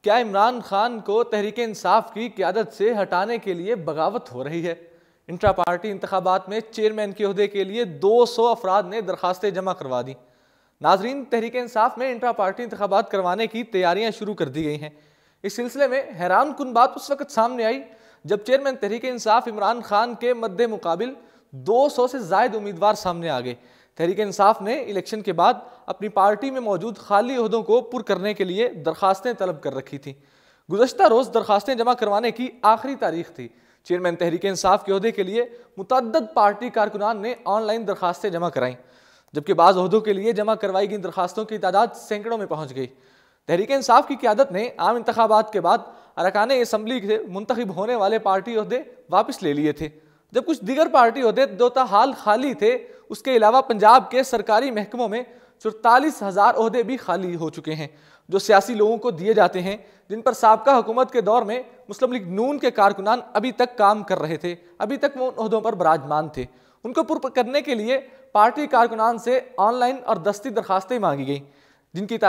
क्या इमरान खान को तहरीक इंसाफ की क़यादत से हटाने के लिए बगावत हो रही है? इंट्रा पार्टी इंतखाबात में चेयरमैन के ओहदे के लिए 200 अफराद ने दरखास्तें जमा करवा दी। नाजरीन, तहरीक इंसाफ में इंट्रा पार्टी इंतखाबात करवाने की तैयारियां शुरू कर दी गई हैं। इस सिलसिले में हैरान कुन बात उस वक्त सामने आई जब चेयरमैन तहरीक इंसाफ इमरान खान के मद्दे मुकाबिल 200 से ज़ायद उम्मीदवार सामने आ गए। तहरीक इंसाफ ने इलेक्शन के बाद अपनी पार्टी में मौजूद खाली ओहदों को पुर करने के लिए दरखास्तें तलब कर रखी थी। गुज़श्ता रोज़ दरखास्तें जमा करवाने की आखिरी तारीख थी। चेयरमैन तहरीक इंसाफ के ओहदे के लिए मुतअद्दिद पार्टी कारकुनान ने ऑनलाइन दरखास्तें जमा कराईं, जबकि बाज़ ओहदों के लिए जमा करवाई गई दरखास्तों की तादाद सैकड़ों में पहुँच गई। तहरीक इंसाफ की क़यादत ने आम इंतखाबात के बाद अरकान असम्बली से मुंतखब होने वाले पार्टी ओहदे वापस ले लिए थे, जब कुछ दीगर पार्टी ओहदे दोताहाल खाली थे। उसके अलावा पंजाब के सरकारी महकमों में 44,000 ओहदे भी खाली हो चुके हैं, जो सियासी लोगों को दिए जाते हैं, जिन पर साबका हुकूमत के दौर में मुस्लिम लीग नून के कारकुनान अभी तक काम कर रहे थे, अभी तक वो उन ओहदों पर बराजमान थे। उनको पुर करने के लिए पार्टी कारकुनान से ऑनलाइन और दस्ती दरखास्तें मांगी गई, जिनकी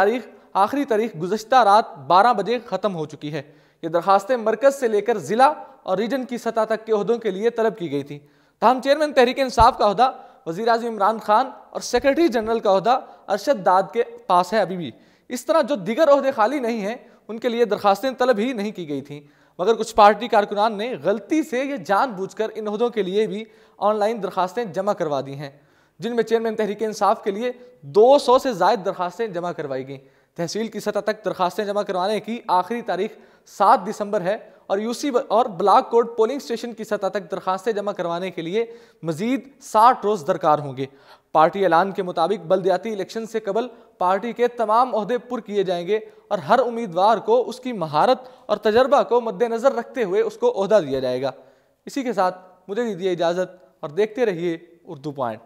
आखिरी तारीख गुज़श्ता रात 12 बजे ख़त्म हो चुकी है। ये दरखास्तें मरकज़ से लेकर ज़िला और रीजन की सतह तक के ओहदों के लिए तलब की गई थी। ताहम चेयरमैन तहरीक इंसाफ का ओहदा वज़ीर आज़म इमरान खान और सेक्रेटरी जनरल का ओहदा अरशद दाद के पास है अभी भी। इस तरह जो दीगर ओहदे खाली नहीं हैं, उनके लिए दरखास्तें तलब ही नहीं की गई थी, मगर कुछ पार्टी कारकुनान ने गलती से ये जानबूझकर इन ओहदों के लिए भी ऑनलाइन दरखास्तें जमा करवा दी हैं, जिनमें चेयरमैन तहरीक इंसाफ के लिए 200 से ज़ायद दरखास्तें जमा करवाई गई। तहसील की सतह तक दरखास्तें जमा करवाने की आखिरी तारीख 7 दिसंबर है और यूसी और ब्लॉक कोड पोलिंग स्टेशन की सतह तक दरखास्तें जमा करवाने के लिए मजीद 60 रोज़ दरकार होंगे। पार्टी ऐलान के मुताबिक बल्दियाती इलेक्शन से कबल पार्टी के तमाम ओहदे पुर किए जाएंगे और हर उम्मीदवार को उसकी महारत और तजर्बा को मद्देनज़र रखते हुए उसको ओहदा दिया जाएगा। इसी के साथ मुझे दीजिए इजाज़त और देखते रहिए उर्दू पॉइंट।